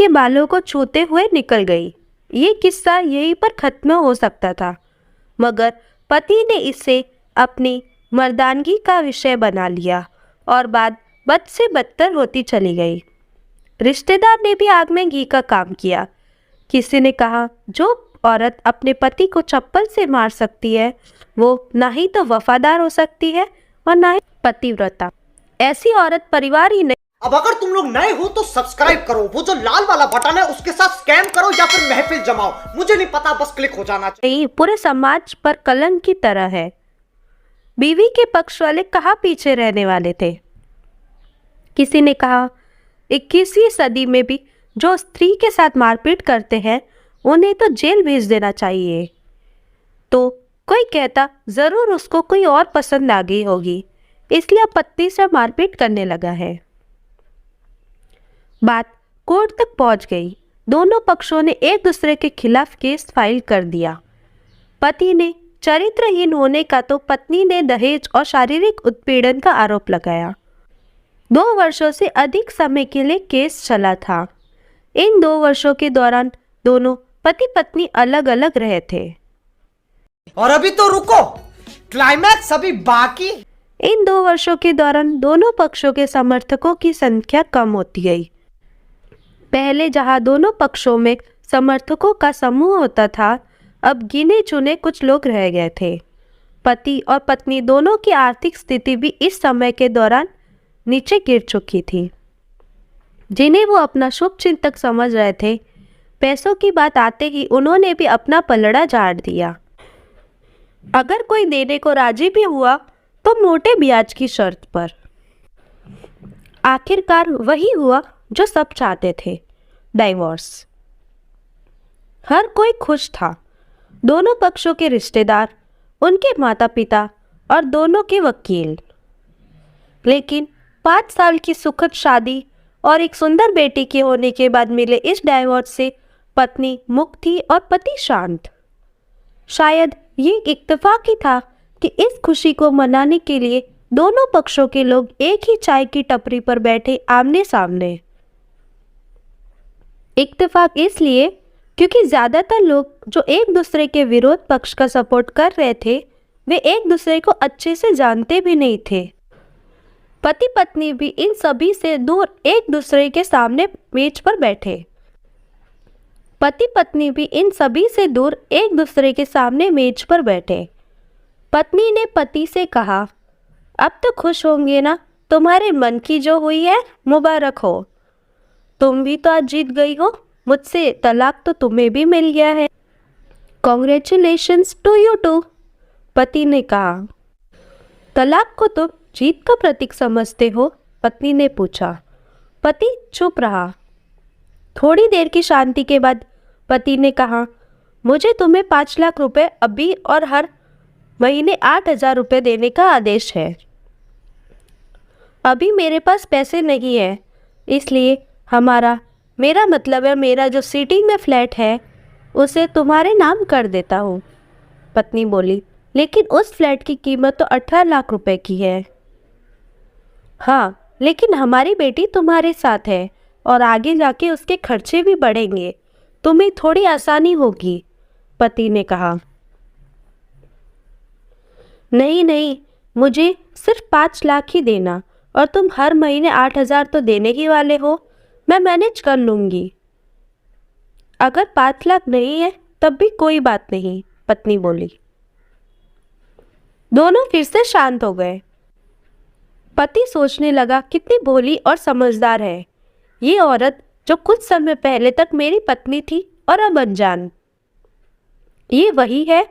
उसके बालों को छूते हुए निकल गई। ये किस्सा यहीं पर खत्म हो सकता था, मगर पति ने इसे अपनी मर्दानगी का विषय बना लिया और बात बद से बदतर होती चली गई। रिश्तेदार ने भी आग में घी का काम किया। किसी ने कहा, जो औरत अपने पति को चप्पल से मार सकती है वो ना ही तो वफादार हो सकती है और ना ही पतिव्रता। ऐसी औरत परिवार ही नहीं। अब अगर तुम लोग नए हो तो सब्सक्राइब करो, वो जो लाल वाला बटन है उसके साथ स्कैम करो या फिर महफिल जमाओ, मुझे नहीं पता, बस क्लिक हो जाना चाहिए। पूरे समाज पर कलंक की तरह है। बीवी के पक्ष वाले कहाँ पीछे रहने वाले थे। किसी ने कहा, 21वीं सदी में भी जो स्त्री के साथ मारपीट करते हैं उन्हें तो जेल भेज देना चाहिए। तो कोई कहता, जरूर उसको कोई और पसंद आ गई होगी, इसलिए पत्नी से मारपीट करने लगा है। बात कोर्ट तक पहुंच गई। दोनों पक्षों ने एक दूसरे के खिलाफ केस फाइल कर दिया। पति ने चरित्रहीन होने का तो पत्नी ने दहेज और शारीरिक उत्पीड़न का आरोप लगाया। 2 वर्षों से अधिक समय के लिए केस चला था। इन 2 वर्षों के दौरान दोनों पति पत्नी अलग अलग रहे थे। और अभी तो रुको, क्लाइमैक्स अभी बाकी। इन 2 वर्षों के दौरान दोनों पक्षों के समर्थकों की संख्या कम होती गई। पहले जहां दोनों पक्षों में समर्थकों का समूह होता था, अब गिने चुने कुछ लोग रह गए थे। पति और पत्नी दोनों की आर्थिक स्थिति भी इस समय के दौरान नीचे गिर चुकी थी। जिन्हें वो अपना शुभ चिंतक समझ रहे थे, पैसों की बात आते ही उन्होंने भी अपना पलड़ा झाड़ दिया। अगर कोई देने को राजी भी हुआ तो मोटे ब्याज की शर्त पर। आखिरकार वही हुआ जो सब चाहते थे, डाइवोर्स। हर कोई खुश था। दोनों पक्षों के रिश्तेदार, उनके माता पिता और दोनों के वकील। लेकिन 5 साल की सुखद शादी और एक सुंदर बेटी के होने के बाद मिले इस डाइवोर्स से पत्नी मुक्त थी और पति शांत। शायद ये इत्तेफाक ही था कि इस खुशी को मनाने के लिए दोनों पक्षों के लोग एक ही चाय की टपरी पर बैठे आमने सामने। इत्तेफाक इसलिए क्योंकि ज्यादातर लोग जो एक दूसरे के विरोध पक्ष का सपोर्ट कर रहे थे, वे एक दूसरे को अच्छे से जानते भी नहीं थे। पति पत्नी भी इन सभी से दूर एक दूसरे के सामने मेज पर बैठे। पति पत्नी भी इन सभी से दूर एक दूसरे के सामने मेज पर बैठे। पत्नी ने पति से कहा, अब तो खुश होंगे ना, तुम्हारे मन की जो हुई है मुबारक हो। तुम भी तो आज जीत गई हो, मुझसे तलाक तो तुम्हें भी मिल गया है। कॉन्ग्रेचुलेशंस टू यू टू, पति ने कहा। तलाक को तुम जीत का प्रतीक समझते हो? पत्नी ने पूछा। पति चुप रहा। थोड़ी देर की शांति के बाद पति ने कहा, मुझे तुम्हें 5 लाख रुपए अभी और हर महीने 8,000 रुपये देने का आदेश है। अभी मेरे पास पैसे नहीं है, इसलिए मेरा मतलब है मेरा जो सिटी में फ्लैट है उसे तुम्हारे नाम कर देता हूँ। पत्नी बोली, लेकिन उस फ्लैट की कीमत तो 18 लाख रुपए की है। हाँ, लेकिन हमारी बेटी तुम्हारे साथ है और आगे जाके उसके खर्चे भी बढ़ेंगे, तुम्हें थोड़ी आसानी होगी, पति ने कहा। नहीं नहीं, मुझे सिर्फ 5 लाख ही देना और तुम हर महीने 8,000 तो देने ही वाले हो, मैं मैनेज कर लूँगी। अगर 5 लाख नहीं है तब भी कोई बात नहीं, पत्नी बोली। दोनों फिर से शांत हो गए। पति सोचने लगा, कितनी भोली और समझदार है ये औरत जो कुछ समय पहले तक मेरी पत्नी थी और अब अनजान। ये वही है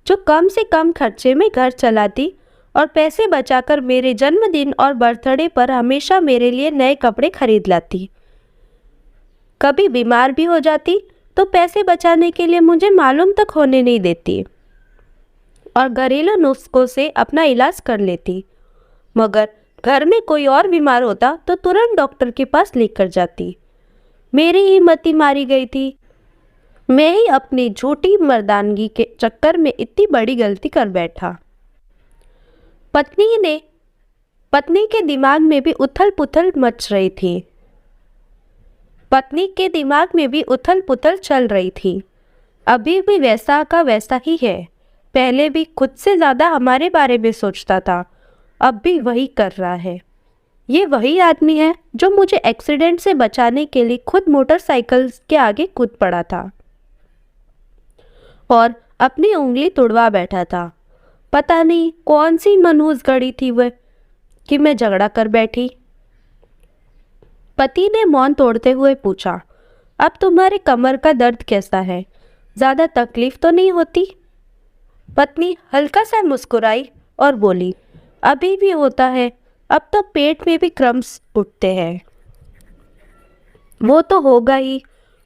जो कम से कम खर्चे में घर चलाती और पैसे बचाकर मेरे जन्मदिन और बर्थडे पर हमेशा मेरे लिए नए कपड़े खरीद लाती। कभी बीमार भी हो जाती तो पैसे बचाने के लिए मुझे मालूम तक होने नहीं देती और घरेलू नुस्खों से अपना इलाज कर लेती। मगर घर में कोई और बीमार होता तो तुरंत डॉक्टर के पास लेकर जाती। मेरी ही मति मारी गई थी। मैं ही अपनी झूठी मर्दानगी के चक्कर में इतनी बड़ी गलती कर बैठा। पत्नी के दिमाग में भी उथल पुथल मच रही थी। पत्नी के दिमाग में भी उथल पुथल चल रही थी। अभी भी वैसा का वैसा ही है। पहले भी खुद से ज़्यादा हमारे बारे में सोचता था, अब भी वही कर रहा है। ये वही आदमी है जो मुझे एक्सीडेंट से बचाने के लिए खुद मोटरसाइकिल के आगे कूद पड़ा था और अपनी उंगली तुड़वा बैठा था। पता नहीं कौन सी मनहूस घड़ी थी वह कि मैं झगड़ा कर बैठी। पति ने मौन तोड़ते हुए पूछा, अब तुम्हारे कमर का दर्द कैसा है? ज़्यादा तकलीफ तो नहीं होती? पत्नी हल्का सा मुस्कुराई और बोली, अभी भी होता है, अब तो पेट में भी क्रम्स उठते हैं। वो तो होगा ही,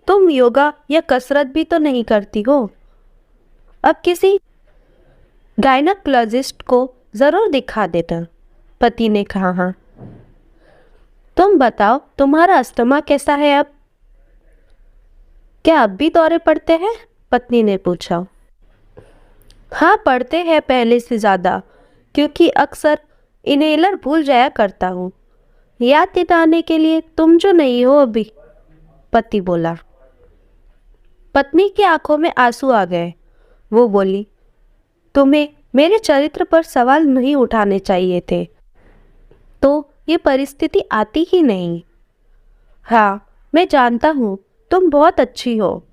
तुम योगा या कसरत भी तो नहीं करती हो। अब किसी गायनेकोलॉजिस्ट को ज़रूर दिखा देता, पति ने कहा। हाँ, तुम बताओ तुम्हारा अस्थमा कैसा है अब? क्या अब भी दौरे पड़ते हैं? पत्नी ने पूछा। हाँ, पड़ते हैं पहले से ज़्यादा, क्योंकि अक्सर इनहेलर भूल जाया करता हूँ। याद दिलाने के लिए तुम जो नहीं हो अभी, पति बोला। पत्नी की आंखों में आंसू आ गए। वो बोली, तुम्हें मेरे चरित्र पर सवाल नहीं उठाने चाहिए थे, तो ये परिस्थिति आती ही नहीं। हाँ, मैं जानता हूँ तुम बहुत अच्छी हो।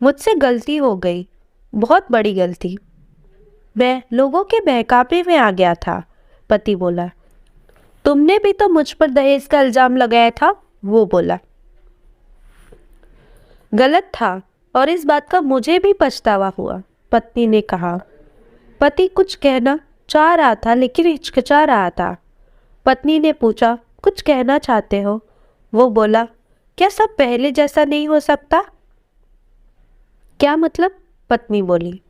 मुझसे गलती हो गई, बहुत बड़ी गलती। मैं लोगों के बहकावे में आ गया था, पति बोला। तुमने भी तो मुझ पर दहेज का इल्जाम लगाया था, वो बोला। गलत था और इस बात का मुझे भी पछतावा हुआ, पत्नी ने कहा। पति कुछ कहना चाह रहा था लेकिन हिचकिचा रहा था। पत्नी ने पूछा, कुछ कहना चाहते हो? वो बोला, क्या सब पहले जैसा नहीं हो सकता? क्या मतलब? पत्नी बोली।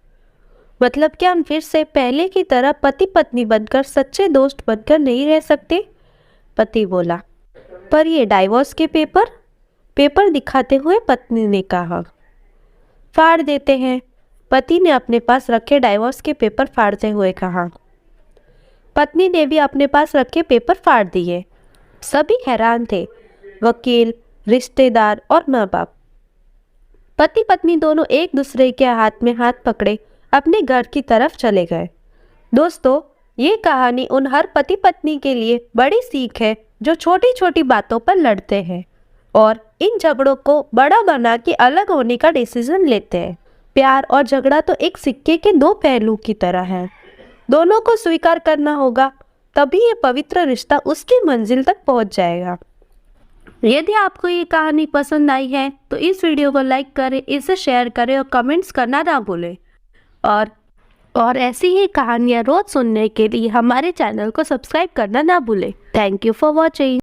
मतलब क्या हम फिर से पहले की तरह पति पत्नी बनकर सच्चे दोस्त बनकर नहीं रह सकते? पति बोला। पर ये डाइवोर्स के पेपर दिखाते हुए पत्नी ने कहा। फाड़ देते हैं, पति ने अपने पास रखे डाइवोर्स के पेपर फाड़ते हुए कहा। पत्नी ने भी अपने पास रखे पेपर फाड़ दिए। सभी हैरान थे, वकील, रिश्तेदार और माँ बाप। पति पत्नी दोनों एक दूसरे के हाथ में हाथ पकड़े अपने घर की तरफ चले गए। दोस्तों, ये कहानी उन हर पति पत्नी के लिए बड़ी सीख है जो छोटी छोटी बातों पर लड़ते हैं और इन झगड़ों को बड़ा बना के अलग होने का डिसीजन लेते हैं। प्यार और झगड़ा तो एक सिक्के के दो पहलू की तरह है। दोनों को स्वीकार करना होगा, तभी ये पवित्र रिश्ता उसकी मंजिल तक पहुंच जाएगा। यदि आपको ये कहानी पसंद आई है तो इस वीडियो को लाइक करें, इसे शेयर करें और कमेंट्स करना ना भूलें। और ऐसी ही कहानियाँ रोज सुनने के लिए हमारे चैनल को सब्सक्राइब करना ना भूलें। Thank you for watching.